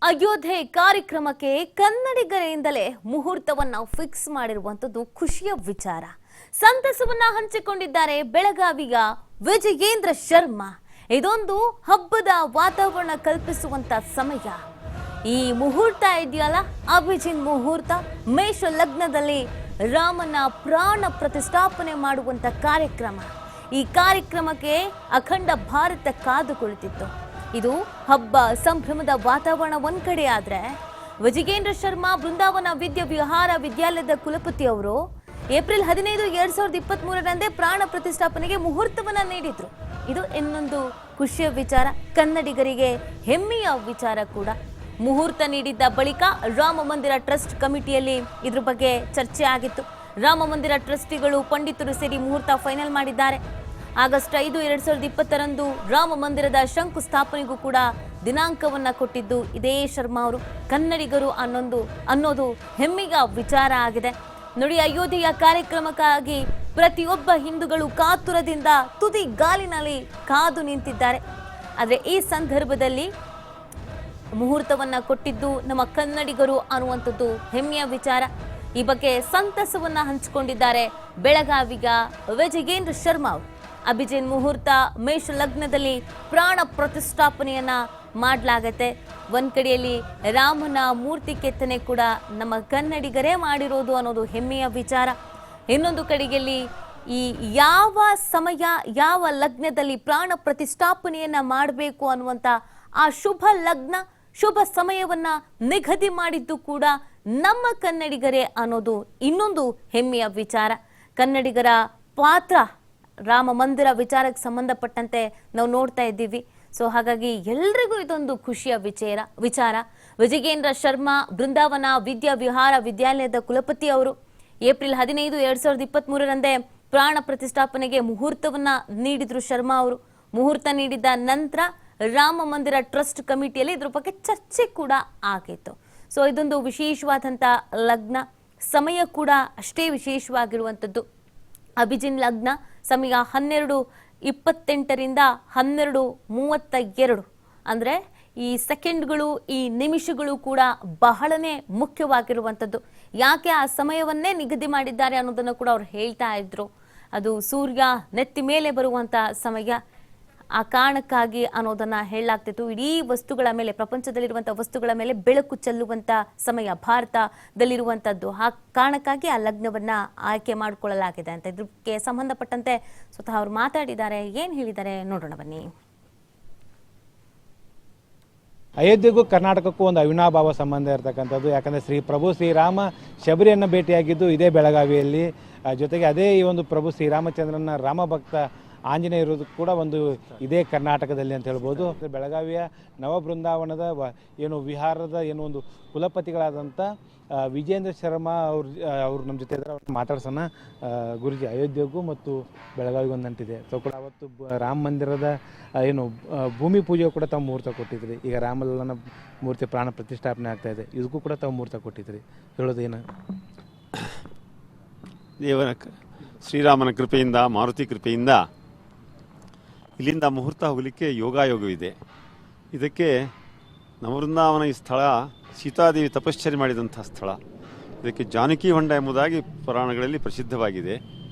ಅಯೋಧ್ಯೆ ಕಾರ್ಯಕ್ರಮಕ್ಕೆ ಕನ್ನಡಿಗರಿಂದಲೇ ಮುಹೂರ್ತವನ್ನ ಫಿಕ್ಸ್ ಮಾಡಿರುವಂತದ್ದು ಖುಷಿಯ ವಿಚಾರ. ಸಂತಸವನ್ನ ಹಂಚಿಕೊಂಡಿದ್ದಾರೆ ಬೆಳಗಾವಿಯ ವಿಜಯೇಂದ್ರ ಶರ್ಮಾ. ಇದೊಂದು ಹಬ್ಬದ ವಾತಾವರಣ ಕಲ್ಪಿಸುವಂತ ಸಮಯ. ಈ ಮುಹೂರ್ತ ಇದೆಯಲ್ಲ, ಅಭಿಜಿನ್ ಮುಹೂರ್ತ, ಮೇಷ ಲಗ್ನದಲ್ಲಿ ರಾಮನ ಪ್ರಾಣ ಪ್ರತಿಷ್ಠಾಪನೆ ಮಾಡುವಂತ ಕಾರ್ಯಕ್ರಮ. ಈ ಕಾರ್ಯಕ್ರಮಕ್ಕೆ ಅಖಂಡ ಭಾರತ ಕಾದು ಕುಳಿತಿತ್ತು. ಇದು ಹಬ್ಬ ಸಂಭ್ರಮದ ವಾತಾವರಣ ಒಂದ್ ಕಡೆ ಆದ್ರೆ, ವಿಜಯೇಂದ್ರ ಶರ್ಮಾ ಬೃಂದಾವನ ವಿಹಾರ ವಿದ್ಯಾಲಯದ ಕುಲಪತಿ ಅವರು ಏಪ್ರಿಲ್ 15, 2023ರಂದೇ ಪ್ರಾಣ ಪ್ರತಿಷ್ಠಾಪನೆಗೆ ಮುಹೂರ್ತವನ್ನ ನೀಡಿದ್ರು. ಇದು ಇನ್ನೊಂದು ಖುಷಿಯ ವಿಚಾರ, ಕನ್ನಡಿಗರಿಗೆ ಹೆಮ್ಮೆಯ ವಿಚಾರ ಕೂಡ. ಮುಹೂರ್ತ ನೀಡಿದ್ದ ಬಳಿಕ ರಾಮ ಮಂದಿರ ಟ್ರಸ್ಟ್ ಕಮಿಟಿಯಲ್ಲಿ ಇದ್ರ ಬಗ್ಗೆ ಚರ್ಚೆ ಆಗಿತ್ತು. ರಾಮ ಮಂದಿರ ಟ್ರಸ್ಟಿಗಳು, ಪಂಡಿತರು ಸೇರಿ ಮುಹೂರ್ತ ಫೈನಲ್ ಮಾಡಿದ್ದಾರೆ. ಆಗಸ್ಟ್ 5, 2020ರಂದು ರಾಮ ಮಂದಿರದ ಶಂಕುಸ್ಥಾಪನೆಗೂ ಕೂಡ ದಿನಾಂಕವನ್ನ ಕೊಟ್ಟಿದ್ದು ಇದೇ ಶರ್ಮಾ ಅವರು. ಕನ್ನಡಿಗರು ಅನ್ನೋದು ಹೆಮ್ಮೆಯ ವಿಚಾರ ಆಗಿದೆ. ನೋಡಿ, ಅಯೋಧ್ಯೆಯ ಕಾರ್ಯಕ್ರಮಕ್ಕಾಗಿ ಪ್ರತಿಯೊಬ್ಬ ಹಿಂದೂಗಳು ಕಾತುರದಿಂದ ತುದಿ ಗಾಲಿನಲ್ಲಿ ಕಾದು ನಿಂತಿದ್ದಾರೆ. ಆದರೆ ಈ ಸಂದರ್ಭದಲ್ಲಿ ಮುಹೂರ್ತವನ್ನ ಕೊಟ್ಟಿದ್ದು ನಮ್ಮ ಕನ್ನಡಿಗರು ಅನ್ನುವಂಥದ್ದು ಹೆಮ್ಮೆಯ ವಿಚಾರ. ಈ ಬಗ್ಗೆ ಸಂತಸವನ್ನ ಹಂಚಿಕೊಂಡಿದ್ದಾರೆ ಬೆಳಗಾವಿಯ ವಿಜಯೇಂದ್ರ ಶರ್ಮಾ ಅವರು. ಅಭಿಜಿನ್ ಮುಹೂರ್ತ, ಮೇಷ ಲಗ್ನದಲ್ಲಿ ಪ್ರಾಣ ಪ್ರತಿಷ್ಠಾಪನೆಯನ್ನ ಮಾಡಲಾಗತ್ತೆ. ಒಂದ್ ಕಡೆಯಲ್ಲಿ ರಾಮನ ಮೂರ್ತಿ ಕೆತ್ತನೆ ಕೂಡ ನಮ್ಮ ಕನ್ನಡಿಗರೇ ಮಾಡಿರೋದು ಅನ್ನೋದು ಹೆಮ್ಮೆಯ ವಿಚಾರ. ಇನ್ನೊಂದು ಕಡೆಯಲ್ಲಿ ಈ ಯಾವ ಸಮಯ, ಯಾವ ಲಗ್ನದಲ್ಲಿ ಪ್ರಾಣ ಪ್ರತಿಷ್ಠಾಪನೆಯನ್ನ ಮಾಡಬೇಕು ಅನ್ನುವಂತ ಆ ಶುಭ ಲಗ್ನ, ಶುಭ ಸಮಯವನ್ನ ನಿಗದಿ ಮಾಡಿದ್ದು ಕೂಡ ನಮ್ಮ ಕನ್ನಡಿಗರೇ ಅನ್ನೋದು ಇನ್ನೊಂದು ಹೆಮ್ಮೆಯ ವಿಚಾರ. ಕನ್ನಡಿಗರ ಪಾತ್ರ ರಾಮ ಮಂದಿರ ವಿಚಾರಕ್ಕೆ ಸಂಬಂಧಪಟ್ಟಂತೆ ನಾವು ನೋಡ್ತಾ ಇದ್ದೀವಿ. ಸೊ ಹಾಗಾಗಿ ಎಲ್ರಿಗೂ ಇದೊಂದು ಖುಷಿಯ ವಿಚಾರ. ವಿಜಯೇಂದ್ರ ಶರ್ಮಾ ಬೃಂದಾವನ ವಿಹಾರ ವಿದ್ಯಾಲಯದ ಕುಲಪತಿ ಅವರು ಏಪ್ರಿಲ್ 15, 2023ರಂದೇ ಪ್ರಾಣ ಪ್ರತಿಷ್ಠಾಪನೆಗೆ ಮುಹೂರ್ತವನ್ನ ನೀಡಿದ್ರು ಶರ್ಮಾ ಅವರು. ಮುಹೂರ್ತ ನೀಡಿದ ನಂತರ ರಾಮ ಮಂದಿರ ಟ್ರಸ್ಟ್ ಕಮಿಟಿಯಲ್ಲಿ ಇದ್ರ ಬಗ್ಗೆ ಚರ್ಚೆ ಕೂಡ ಆಗಿತ್ತು. ಸೊ ಇದೊಂದು ವಿಶೇಷವಾದಂಥ ಲಗ್ನ, ಸಮಯ ಕೂಡ ಅಷ್ಟೇ ವಿಶೇಷವಾಗಿರುವಂಥದ್ದು. ಅಭಿಜಿನ್ ಲಗ್ನ ಸಮಯ 12:28ರಿಂದ 12:32. ಅಂದರೆ ಈ ಸೆಕೆಂಡ್ಗಳು, ಈ ನಿಮಿಷಗಳು ಕೂಡ ಬಹಳನೇ ಮುಖ್ಯವಾಗಿರುವಂಥದ್ದು. ಯಾಕೆ ಆ ಸಮಯವನ್ನೇ ನಿಗದಿ ಮಾಡಿದ್ದಾರೆ ಅನ್ನೋದನ್ನು ಕೂಡ ಅವ್ರು ಹೇಳ್ತಾ ಇದ್ರು. ಅದು ಸೂರ್ಯ ನೆತ್ತಿ ಮೇಲೆ ಬರುವಂಥ ಸಮಯ, ಆ ಕಾರಣಕ್ಕಾಗಿ ಅನ್ನೋದನ್ನ ಹೇಳಲಾಗ್ತಿತ್ತು. ಇಡೀ ವಸ್ತುಗಳ ಮೇಲೆ, ಪ್ರಪಂಚದಲ್ಲಿರುವಂಥ ವಸ್ತುಗಳ ಮೇಲೆ ಬೆಳಕು ಚೆಲ್ಲುವಂಥ ಸಮಯ ಭಾರತದಲ್ಲಿರುವಂಥದ್ದು. ಆ ಕಾರಣಕ್ಕಾಗಿ ಆ ಲಗ್ನವನ್ನ ಆಯ್ಕೆ ಮಾಡಿಕೊಳ್ಳಲಾಗಿದೆ ಅಂತ ಇದಕ್ಕೆ ಸಂಬಂಧಪಟ್ಟಂತೆ ಸ್ವತಃ ಅವರು ಮಾತಾಡಿದ್ದಾರೆ. ಏನು ಹೇಳಿದ್ದಾರೆ ನೋಡೋಣ ಬನ್ನಿ. ಅಯೋಧ್ಯೆಗೂ ಕರ್ನಾಟಕಕ್ಕೂ ಒಂದು ಅವಿನಾಭಾವ ಸಂಬಂಧ ಇರತಕ್ಕಂಥದ್ದು. ಯಾಕಂದರೆ ಪ್ರಭು ಶ್ರೀರಾಮ ಶಬರಿಯನ್ನು ಭೇಟಿಯಾಗಿದ್ದು ಇದೇ ಬೆಳಗಾವಿಯಲ್ಲಿ. ಜೊತೆಗೆ ಅದೇ ಈ ಒಂದು ಪ್ರಭು ಶ್ರೀರಾಮಚಂದ್ರನ ರಾಮಭಕ್ತ ಆಂಜನೇಯ ಇರೋದು ಕೂಡ ಒಂದು ಇದೇ ಕರ್ನಾಟಕದಲ್ಲಿ ಅಂತ ಹೇಳ್ಬೋದು. ಬೆಳಗಾವಿಯ ನವಬೃಂದಾವನದ ವಿಹಾರದ ಒಂದು ಕುಲಪತಿಗಳಾದಂಥ ವಿಜಯೇಂದ್ರ ಶರ್ಮಾ ಅವರು ನಮ್ಮ ಜೊತೆ ಇದ್ದಾರೆ. ಅವ್ರು ಮಾತಾಡ್ಸೋಣ. ಗುರುಜಿ, ಅಯೋಧ್ಯೆಗೂ ಮತ್ತು ಬೆಳಗಾವಿಗೂ ಒಂದು ನಂಟಿದೆ. ಸೊ ಕೂಡ ಅವತ್ತು ರಾಮ ಮಂದಿರದ ಭೂಮಿ ಪೂಜೆಗೂ ಕೂಡ ತಾವು ಮುಹೂರ್ತ ಕೊಟ್ಟಿದ್ರಿ. ಈಗ ರಾಮಲಲ್ಲನ ಮೂರ್ತಿ ಪ್ರಾಣ ಪ್ರತಿಷ್ಠಾಪನೆ ಆಗ್ತಾ ಇದೆ, ಇದಕ್ಕೂ ಕೂಡ ತಾವು ಮುಹೂರ್ತ ಕೊಟ್ಟಿದ್ರಿ. ಹೇಳೋದೇನು? ದೇವರ ಶ್ರೀರಾಮನ ಕೃಪೆಯಿಂದ, ಮಾರುತಿ ಕೃಪೆಯಿಂದ ಇಲ್ಲಿಂದ ಮುಹೂರ್ತ ಹೋಗಲಿಕ್ಕೆ ಯೋಗವಿದೆ. ಇದಕ್ಕೆ ನವವೃಂದಾವನ ಈ ಸ್ಥಳ ಸೀತಾದೇವಿ ತಪಶ್ಚರ್ಯ ಮಾಡಿದಂಥ ಸ್ಥಳ. ಇದಕ್ಕೆ ಜಾನಕಿ ಹೊಂಡ ಎಂಬುದಾಗಿ ಪುರಾಣಗಳಲ್ಲಿ ಪ್ರಸಿದ್ಧವಾಗಿದೆ.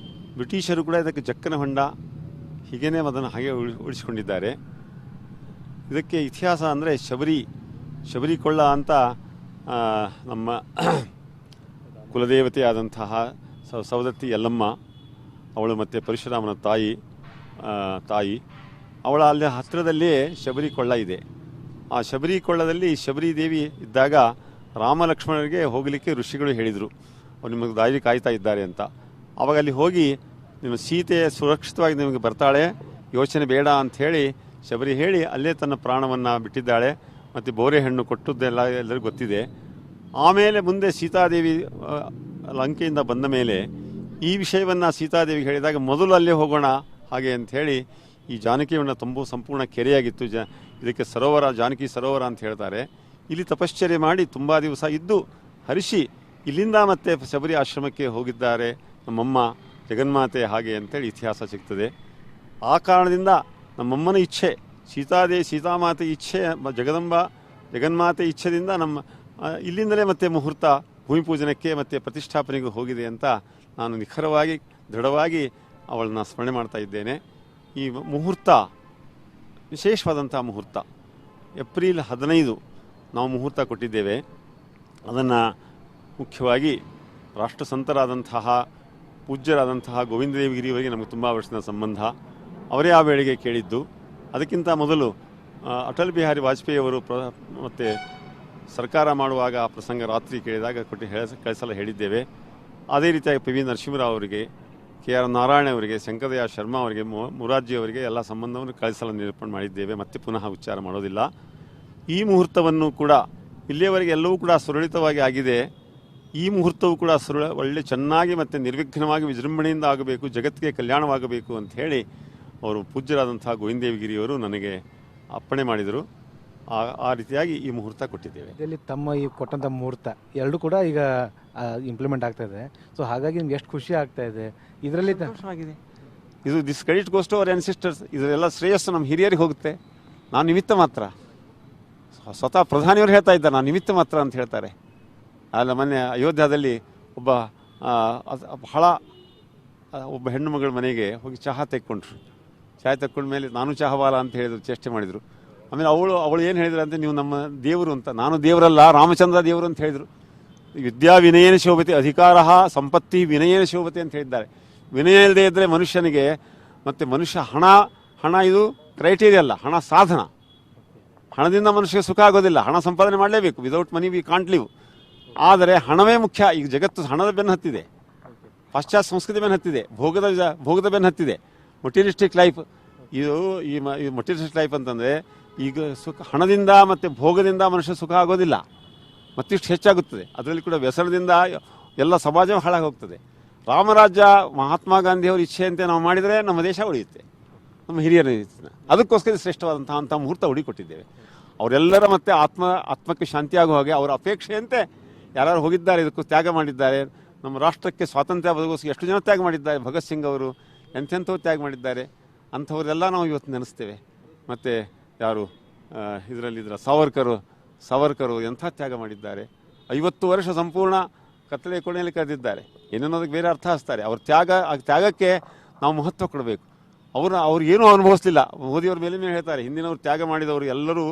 ಬ್ರಿಟಿಷರು ಕೂಡ ಇದಕ್ಕೆ ಜಕ್ಕನ ಹೊಂಡ ಹೀಗೇನೆ ಅದನ್ನು ಹಾಗೆ ಉಳಿಸಿಕೊಂಡಿದ್ದಾರೆ. ಇದಕ್ಕೆ ಇತಿಹಾಸ ಅಂದರೆ ಶಬರಿ ಕೊಳ್ಳ ಅಂತ ನಮ್ಮ ಕುಲದೇವತೆಯಾದಂತಹ ಸವದತ್ತಿ ಯಲ್ಲಮ್ಮ, ಅವಳು ಮತ್ತು ಪರಶುರಾಮನ ತಾಯಿ ಅವಳ ಅಲ್ಲಿ ಹತ್ತಿರದಲ್ಲೇ ಶಬರಿ ಕೊಳ್ಳ ಇದೆ. ಆ ಶಬರಿ ಕೊಳ್ಳದಲ್ಲಿ ಶಬರಿ ದೇವಿ ಇದ್ದಾಗ ರಾಮ ಲಕ್ಷ್ಮಣರಿಗೆ ಹೋಗಲಿಕ್ಕೆ ಋಷಿಗಳು ಹೇಳಿದರು, ಅವ್ರು ನಿಮಗೆ ದಾರಿ ಕಾಯ್ತಾ ಇದ್ದಾರೆ ಅಂತ. ಆವಾಗ ಅಲ್ಲಿ ಹೋಗಿ ನಿಮ್ಮ ಸೀತೆ ಸುರಕ್ಷಿತವಾಗಿ ನಿಮಗೆ ಬರ್ತಾಳೆ, ಯೋಚನೆ ಬೇಡ ಅಂಥೇಳಿ ಶಬರಿ ಹೇಳಿ ಅಲ್ಲೇ ತನ್ನ ಪ್ರಾಣವನ್ನು ಬಿಟ್ಟಿದ್ದಾಳೆ. ಮತ್ತು ಬೋರೆ ಹಣ್ಣು ಕೊಟ್ಟದ್ದೆಲ್ಲ ಎಲ್ಲರಿಗೂ ಗೊತ್ತಿದೆ. ಆಮೇಲೆ ಮುಂದೆ ಸೀತಾದೇವಿ ಲಂಕೆಯಿಂದ ಬಂದ ಮೇಲೆ ಈ ವಿಷಯವನ್ನು ಸೀತಾದೇವಿಗೆ ಹೇಳಿದಾಗ ಮೊದಲು ಅಲ್ಲೇ ಹೋಗೋಣ ಹಾಗೆ ಅಂಥೇಳಿ ಈ ಜಾನಕಿಯನ್ನು ಸಂಪೂರ್ಣ ಕೆರೆಯಾಗಿತ್ತು. ಇದಕ್ಕೆ ಸರೋವರ, ಜಾನಕಿ ಸರೋವರ ಅಂತ ಹೇಳ್ತಾರೆ. ಇಲ್ಲಿ ತಪಶ್ಚರ್ಯ ಮಾಡಿ ತುಂಬ ದಿವಸ ಇದ್ದು ಹರಿಷಿ ಇಲ್ಲಿಂದ ಮತ್ತೆ ಶಬರಿ ಆಶ್ರಮಕ್ಕೆ ಹೋಗಿದ್ದಾರೆ ನಮ್ಮಮ್ಮ ಜಗನ್ಮಾತೆ ಹಾಗೆ ಅಂತೇಳಿ ಇತಿಹಾಸ ಸಿಗ್ತದೆ. ಆ ಕಾರಣದಿಂದ ನಮ್ಮಮ್ಮನ ಇಚ್ಛೆ, ಸೀತಾಮಾತೆ ಇಚ್ಛೆ, ಜಗದಂಬ ಜಗನ್ಮಾತೆ ಇಚ್ಛೆಯಿಂದ ನಮ್ಮ ಇಲ್ಲಿಂದಲೇ ಮತ್ತೆ ಮುಹೂರ್ತ ಭೂಮಿ ಪೂಜನಕ್ಕೆ ಮತ್ತು ಪ್ರತಿಷ್ಠಾಪನೆಗೂ ಹೋಗಿದೆ ಅಂತ ನಾನು ನಿಖರವಾಗಿ ದೃಢವಾಗಿ ಅವಳನ್ನ ಸ್ಮರಣೆ ಮಾಡ್ತಾ ಇದ್ದೇನೆ. ಈ ಮುಹೂರ್ತ ವಿಶೇಷವಾದಂಥ ಮುಹೂರ್ತ. ಏಪ್ರಿಲ್ 15 ನಾವು ಮುಹೂರ್ತ ಕೊಟ್ಟಿದ್ದೇವೆ. ಅದನ್ನು ಮುಖ್ಯವಾಗಿ ರಾಷ್ಟ್ರಸಂತರಾದಂತಹ ಪೂಜ್ಯರಾದಂತಹ ಗೋವಿಂದ ದೇವಗಿರಿಯವರಿಗೆ ನಮಗೆ ತುಂಬ ವರ್ಷದ ಸಂಬಂಧ. ಅವರೇ ಆ ವೇಳೆಗೆ ಕೇಳಿದ್ದು. ಅದಕ್ಕಿಂತ ಮೊದಲು ಅಟಲ್ ಬಿಹಾರಿ ವಾಜಪೇಯಿಯವರು ಮತ್ತು ಸರ್ಕಾರ ಮಾಡುವಾಗ ಆ ಪ್ರಸಂಗ ರಾತ್ರಿ ಕೇಳಿದಾಗ ಕಳಿಸಲು ಹೇಳಿದ್ದೇವೆ. ಅದೇ ರೀತಿಯಾಗಿ ಪಿ ವಿ ನರಸಿಂಹರಾವ್ ಅವರಿಗೆ, ಕೆ ಆರ್ ನಾರಾಯಣ ಅವರಿಗೆ, ಶಂಕರದಯ ಶರ್ಮಾ ಅವರಿಗೆ, ಮುರಾರ್ಜಿ ಅವರಿಗೆ ಎಲ್ಲ ಸಂಬಂಧವನ್ನು ಕಳಿಸಲು ನಿರೂಪಣೆ ಮಾಡಿದ್ದೇವೆ. ಮತ್ತೆ ಪುನಃ ಉಚ್ಚಾರ ಮಾಡೋದಿಲ್ಲ. ಈ ಮುಹೂರ್ತವನ್ನು ಕೂಡ ಇಲ್ಲಿಯವರೆಗೆ ಎಲ್ಲವೂ ಕೂಡ ಸುರಳಿತವಾಗಿ ಆಗಿದೆ. ಈ ಮುಹೂರ್ತವು ಕೂಡ ಒಳ್ಳೆ ಚೆನ್ನಾಗಿ ಮತ್ತು ನಿರ್ವಿಘ್ನವಾಗಿ ವಿಜೃಂಭಣೆಯಿಂದ ಆಗಬೇಕು, ಜಗತ್ತಿಗೆ ಕಲ್ಯಾಣವಾಗಬೇಕು ಅಂತ ಹೇಳಿ ಅವರು ಪೂಜ್ಯರಾದಂತಹ ಗೋವಿಂದ ದೇವಗಿರಿಯವರು ನನಗೆ ಅಪ್ಪಣೆ ಮಾಡಿದರು. ಆ ರೀತಿಯಾಗಿ ಈ ಮುಹೂರ್ತ ಕೊಟ್ಟಿದ್ದೇವೆ. ಇದರಲ್ಲಿ ತಮ್ಮ ಈ ಕೊಟ್ಟಂಥ ಮುಹೂರ್ತ ಎರಡೂ ಕೂಡ ಈಗ ಇಂಪ್ಲಿಮೆಂಟ್ ಆಗ್ತಾ ಇದೆ. ಸೊ ಹಾಗಾಗಿ ನಿಮ್ಗೆ ಎಷ್ಟು ಖುಷಿ ಆಗ್ತಾ ಇದೆ ಇದರಲ್ಲಿ? ಸಂತೋಷವಾಗಿದೆ. ಇದು this credit goes to our ancestors. ಇದರೆಲ್ಲ ಶ್ರೇಯಸ್ಸು ನಮ್ಮ ಹಿರಿಯರಿಗೆ ಹೋಗುತ್ತೆ. ನಾನು ನಿಮಿತ್ತ ಮಾತ್ರ. ಸ್ವತಃ ಪ್ರಧಾನಿಯವರು ಹೇಳ್ತಾ ಇದ್ದಾರೆ ನಾನು ನಿಮಿತ್ತ ಮಾತ್ರ ಅಂತ ಹೇಳ್ತಾರೆ. ಅಲ್ಲ, ಮೊನ್ನೆ ಅಯೋಧ್ಯದಲ್ಲಿ ಒಬ್ಬ ಹೆಣ್ಣು ಮಗಳ ಮನೆಗೆ ಹೋಗಿ ಚಹಾ ತೆಕ್ಕೊಂಡ್ರು. ಚಹಾ ತೆಕ್ಕೊಂಡ ಮೇಲೆ ನಾನು ಚಹಾವಾಲ ಅಂತ ಹೇಳಿದ್ರು, ಚೇಷ್ಟೆ ಮಾಡಿದರು. ಆಮೇಲೆ ಅವಳು ಏನು ಹೇಳಿದ್ರು ಅಂತ, ನೀವು ನಮ್ಮ ದೇವರು ಅಂತ. ನಾನು ದೇವರಲ್ಲ, ರಾಮಚಂದ್ರ ದೇವರು ಅಂತ ಹೇಳಿದರು. ವಿದ್ಯಾ ವಿನಯೇನ ಶೋಭತೆ, ಅಧಿಕಾರ ಸಂಪತ್ತಿ ವಿನಯೇನ ಶೋಭತೆ ಅಂತ ಹೇಳಿದ್ದಾರೆ. ವಿನಯ ಇಲ್ಲದೆ ಇದ್ದರೆ ಮನುಷ್ಯನಿಗೆ, ಮತ್ತು ಮನುಷ್ಯ ಹಣ ಇದು ಕ್ರೈಟೀರಿಯಾ ಅಲ್ಲ, ಹಣ ಸಾಧನ. ಹಣದಿಂದ ಮನುಷ್ಯಗೆ ಸುಖ ಆಗೋದಿಲ್ಲ. ಹಣ ಸಂಪಾದನೆ ಮಾಡಲೇಬೇಕು. Without money we can't live. ಆದರೆ ಹಣವೇ ಮುಖ್ಯ. ಈಗ ಜಗತ್ತು ಹಣದ ಬೆನ್ನು ಹತ್ತಿದೆ, ಪಾಶ್ಚಾತ್ಯ ಸಂಸ್ಕೃತಿ ಬೆನ್ನು ಹತ್ತಿದೆ, ಭೋಗದ ಬೆನ್ನು ಹತ್ತಿದೆ. ಮೊಟೀರಿಯಸ್ಟಿಕ್ ಲೈಫ್ ಇದು ಈ ಮೊಟೀರಿಯಸ್ಟಿಕ್ ಲೈಫ್ ಅಂತಂದರೆ ಈಗ ಹಣದಿಂದ ಮತ್ತು ಭೋಗದಿಂದ ಮನುಷ್ಯ ಸುಖ ಆಗೋದಿಲ್ಲ, ಮತ್ತಿಷ್ಟು ಹೆಚ್ಚಾಗುತ್ತದೆ. ಅದರಲ್ಲಿ ಕೂಡ ವ್ಯಸನದಿಂದ ಎಲ್ಲ ಸಮಾಜ ಹಾಳಾಗಿ ಹೋಗ್ತದೆ. ರಾಮರಾಜ್ಯ ಮಹಾತ್ಮ ಗಾಂಧಿಯವರ ಇಚ್ಛೆಯಂತೆ ನಾವು ಮಾಡಿದರೆ ನಮ್ಮ ದೇಶ ಉಳಿಯುತ್ತೆ, ನಮ್ಮ ಹಿರಿಯರ. ಅದಕ್ಕೋಸ್ಕರ ಶ್ರೇಷ್ಠವಾದಂಥ ಮುಹೂರ್ತ ಹುಡುಕೊಟ್ಟಿದ್ದೇವೆ. ಅವರೆಲ್ಲರ ಮತ್ತೆ ಆತ್ಮಕ್ಕೆ ಶಾಂತಿ ಆಗೋ ಹಾಗೆ ಅವರ ಅಪೇಕ್ಷೆಯಂತೆ ಯಾರು ಹೋಗಿದ್ದಾರೆ, ಇದಕ್ಕೂ ತ್ಯಾಗ ಮಾಡಿದ್ದಾರೆ. ನಮ್ಮ ರಾಷ್ಟ್ರಕ್ಕೆ ಸ್ವಾತಂತ್ರ್ಯ ಬದಲಿಗೋಸ್ಕರ ಎಷ್ಟು ಜನ ತ್ಯಾಗ ಮಾಡಿದ್ದಾರೆ. ಭಗತ್ ಸಿಂಗ್ ಅವರು ಎಂಥೆಂಥವ್ರು ತ್ಯಾಗ ಮಾಡಿದ್ದಾರೆ. ಅಂಥವರೆಲ್ಲ ನಾವು ಇವತ್ತು ನೆನೆಸ್ತೇವೆ. ಮತ್ತು ಯಾರು ಇದರಲ್ಲಿದ್ದ ಸಾವರ್ಕರು ಎಂಥ ತ್ಯಾಗ ಮಾಡಿದ್ದಾರೆ. 50 ವರ್ಷ ಸಂಪೂರ್ಣ ಕತ್ತಲೆ ಕೋಣೆಯಲ್ಲಿ ಕರೆದಿದ್ದಾರೆ. ಏನೇನೋದಕ್ಕೆ ಬೇರೆ ಅರ್ಥ ಹಚ್ತಾರೆ. ಅವ್ರ ತ್ಯಾಗಕ್ಕೆ ನಾವು ಮಹತ್ವ ಕೊಡಬೇಕು. ಅವ್ರು ಏನೂ ಅನುಭವಿಸಲಿಲ್ಲ. ಮೋದಿಯವ್ರ ಮೇಲೆ ಹೇಳ್ತಾರೆ, ಹಿಂದಿನವ್ರು ತ್ಯಾಗ ಮಾಡಿದವರು ಎಲ್ಲರೂ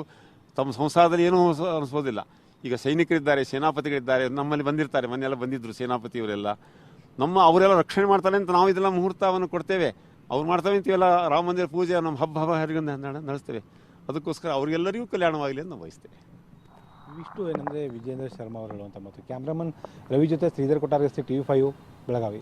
ತಮ್ಮ ಸಂಸಾರದಲ್ಲಿ ಏನೂ ಅನಿಸೋದಿಲ್ಲ. ಈಗ ಸೈನಿಕರಿದ್ದಾರೆ, ಸೇನಾಪತಿಗಳಿದ್ದಾರೆ, ನಮ್ಮಲ್ಲಿ ಬಂದಿರ್ತಾರೆ. ಮನೆಯೆಲ್ಲ ಬಂದಿದ್ದರು ಸೇನಾಪತಿಯವರೆಲ್ಲ. ಅವರೆಲ್ಲ ರಕ್ಷಣೆ ಮಾಡ್ತಾರೆ ಅಂತ ನಾವು ಇದೆಲ್ಲ ಮುಹೂರ್ತವನ್ನು ಕೊಡ್ತೇವೆ. ಅವ್ರು ಮಾಡ್ತೇವೆ ಅಂತೀವೆಲ್ಲ. ರಾಮ ಮಂದಿರ ಪೂಜೆ ನಮ್ಮ ಹಬ್ಬ ಹರಿಗೊಂದು ನಡೆಸ್ತೇವೆ. ಅದಕ್ಕೋಸ್ಕರ ಅವ್ರಿಗೆಲ್ಲರಿಗೂ ಕಲ್ಯಾಣವಾಗಲಿ ಅಂತ ನಾವು ಬಯಸ್ತೇವೆ. ಇಷ್ಟು ಏನಂದರೆ ವಿಜೇಂದ್ರ ಶರ್ಮಾ ಅವರು ಹೇಳುವಂಥ ಮತ್ತು ಕ್ಯಾಮ್ರಾಮನ್ ರವಿ ಜೊತೆ ಶ್ರೀಧರ್ ಕೊಟ್ಟಾರ್ಗಸ್ತಿ TV5 ಬೆಳಗಾವಿ.